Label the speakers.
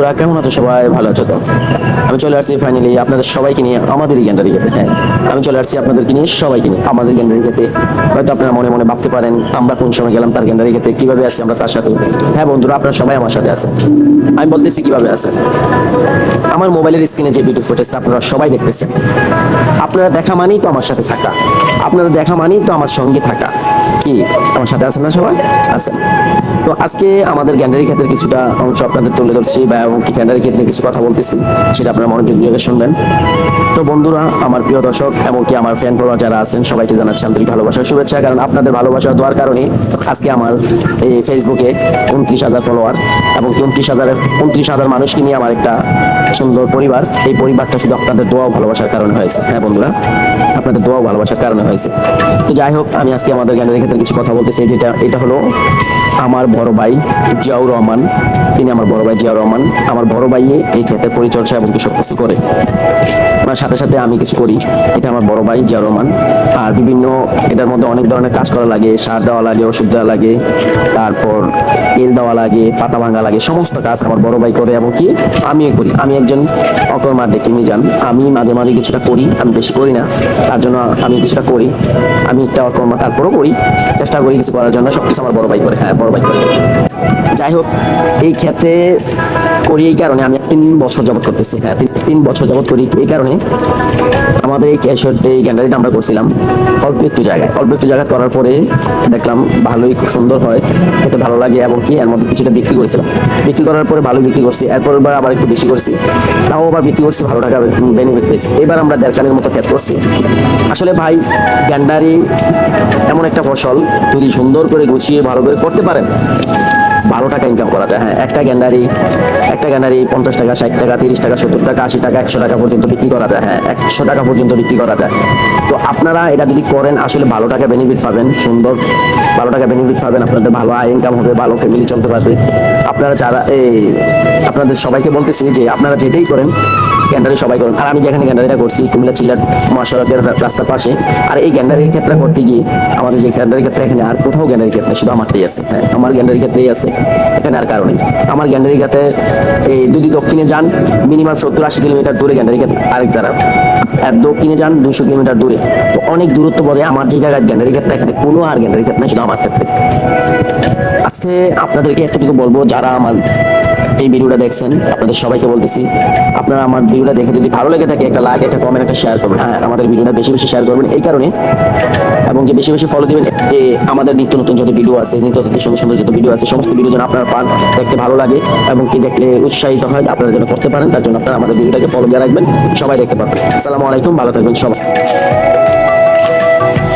Speaker 1: বন্ধুরা কেমন আছো? সবাই ভালো আছো তো? আমি চলে আসছি ফাইনালি আপনাদের সবাইকে নিয়ে আমাদের গ্যান্ডারি খেতে। হ্যাঁ, আমি চলে আসছি আপনাদেরকে নিয়ে সবাইকে নিয়ে আমাদের গ্যান্ডারি খেতে। হয়তো আপনারা মনে মনে ভাবতে পারেন আমরা কোন সময় গেলাম তার গ্যান্ডারি খেতে, কিভাবে আছি আমরা তার সাথে। হ্যাঁ বন্ধুরা, আপনারা সবাই আমার সাথে আছেন। আমি বলতেছি কিভাবে আছেন। আমার মোবাইলের স্ক্রিনে যে ভিডিও ফুটেজটা আপনারা সবাই দেখতেছেন, আপনারা দেখা মানেই তো আমার সাথে থাকা, আপনারা দেখা মানেই তো আমার সঙ্গে থাকা। কি আমার সাথে আছেন না সবাই? আছেন তো। আজকে আমাদের গ্যান্ডারি ক্ষেত্রে কিছুটা অংশ আপনাদের তুলে ধরছি বা এবং কি গ্যান্ডারি ক্ষেত্রে কিছু কথা বলতেছি, সেটা আপনারা মনোযোগ দিয়ে শুনবেন। তো বন্ধুরা, আমার প্রিয় দর্শক এমনকি আমার ফ্যান ফলোয়ার যারা আছেন সবাইকে জানাচ্ছি আন্তরিক ভালোবাসা শুভেচ্ছা। কারণ আপনাদের ভালোবাসা দেওয়ার কারণে আজকে আমার এই ফেসবুকে 29,000 ফলোয়ার এবং 29,000 মানুষকে নিয়ে আমার একটা সুন্দর পরিবার। এই পরিবারটা শুধু আপনাদের দোয়া ও ভালোবাসার কারণে হয়েছে। হ্যাঁ বন্ধুরা, আপনাদের দোয়া ও ভালোবাসার কারণে হয়েছে। তো যাই হোক, আমি আজকে আমাদের গ্যান্ডারি ক্ষেত্রে কিছু কথা বলতে চাই, এটা হলো আমার বড় ভাই জিয়াউর রহমান। তিনি আমার বড় ভাই জিয়াউর রহমান। আমার বড় ভাই এই ক্ষেত্রে পরিচর্যা এবং সব কিছু করে, আমার সাথে সাথে আমি কিছু করি। এটা আমার বড় ভাই জিয়াউর রহমান। আর বিভিন্ন এটার মধ্যে অনেক ধরনের কাজ করা লাগে, সার দেওয়া লাগে, ওষুধ দেওয়া লাগে, তারপর তেল দেওয়া লাগে, পাতা ভাঙা লাগে, সমস্ত কাজ আমার বড় ভাই করে এবং কি আমিও করি। আমি একজন অকর্মার ডেকে নিয়ে যান। আমি মাঝে মাঝে কিছুটা করি, আমি বেশি করি না, তার জন্য আমি কিছুটা করি। আমি একটা অকর্মা তারপরও করি, চেষ্টা করি কিছু করার জন্য। সবকিছু আমার বড় ভাই করে। হ্যাঁ, বড় ভাই করে। যাই হোক, এই ক্ষেত্রে করি এই কারণে আমি 3 বছর যাবত করতেছি। হ্যাঁ, 3 বছর যাবত করি এই কারণে আমাদের এই গ্যান্ডারিটা আমরা করছিলাম অল্প একটু জায়গায় করার পরে দেখলাম ভালোই, খুব সুন্দর হয়, খেতে ভালো লাগে এবং কি এর মধ্যে কিছুটা বিক্রি করেছিলাম। বিক্রি করার পরে ভালো বিক্রি করছি, এরপর আবার একটু বেশি করছি, তাও আবার বিক্রি করছি, ভালো টাকা বেনিফিট পেয়েছি। এবার আমরা 1.5 কানের মতো ক্ষেত করছি। আসলে ভাই, গ্যান্ডারি এমন একটা ফসল, যদি সুন্দর করে গুছিয়ে ভালো করে করতে পারেন, ভালো টাকা ইনকাম করা যায়। হ্যাঁ, একটা গ্যান্ডারি 50 টাকা, 60 টাকা, 30 টাকা, 70 টাকা, 80 টাকা, 100 টাকা পর্যন্ত বিক্রি করা যায়। হ্যাঁ, 100 টাকা পর্যন্ত বিক্রি করা যায়। তো আপনারা এটা যদি করেন আসলে ভালো টাকা বেনিফিট পাবেন, সুন্দর ভালো টাকা বেনিফিট পাবেন, আপনাদের ভালো আয় ইনকাম হবে, ভালো ফ্যামিলি চলতে পারবে। আপনারা যারা আপনাদের সবাইকে বলতেছি যে আপনারা যেটাই করেন গ্যান্ডারি সবাই করেন। আর আমি যেখানে গ্যান্ডারিটা করছি কুমিল্লা চিল্লার মহাসড়কের রাস্তার পাশে। আর এই গ্যান্ডারির ক্ষেত্রে করতে গিয়ে আমাদের যে গ্যান্ডারি ক্ষেত্রে এখানে আর কোথাও গ্যান্ডারি ক্ষেত্রে শুধু আমারটাই আছে। হ্যাঁ, আমার গ্যান্ডারি ক্ষেত্রেই আছে, এখানে আর কারণে। আমার গ্যান্ডারি ক্ষেত্রে এই যদি দক্ষিণে যান মিনিমাম 70-80 কিলোমিটার দূরে গ্যান্ডারি ক্ষেত্রে আরেক দ্বারা, আর দক্ষিণে যান 200 কিলোমিটার দূরে। তো অনেক দূরত্ব বজায় আমার যে জায়গায় গ্যান্ডারি ক্ষেত্রে, এখানে কোনো আর গ্যান্ডারি ক্ষেত্রে শুধু আমার ক্ষেত্রে। আজকে আপনাদেরকে এতটুকু বলবো, যারা আমার এই ভিডিওটা দেখছেন আপনাদের সবাইকে বলতেছি, আপনারা আমার ভিডিওটা দেখে যদি ভালো লেগে থাকে একটা লাইক, একটা কমেন্ট, একটা শেয়ার করবেন। হ্যাঁ, আমাদের ভিডিওটা বেশি বেশি শেয়ার করবেন এই কারণে, এবং কি বেশি বেশি ফলো দিবেন যে আমাদের নিত্য নতুন যত ভিডিও আছে, নিত্য নতুন সুন্দর সুন্দর যত ভিডিও আছে, সমস্ত ভিডিও যেন আপনারা পান, দেখতে ভালো লাগে এবং কি দেখলে উৎসাহিত হয়, আপনারা যেন করতে পারেন। তার জন্য আপনারা আমাদের ভিডিওটাকে ফলো দিয়ে রাখবেন, সবাই দেখতে পাবেন। আসসালামু আলাইকুম, ভালো থাকবেন সবাই।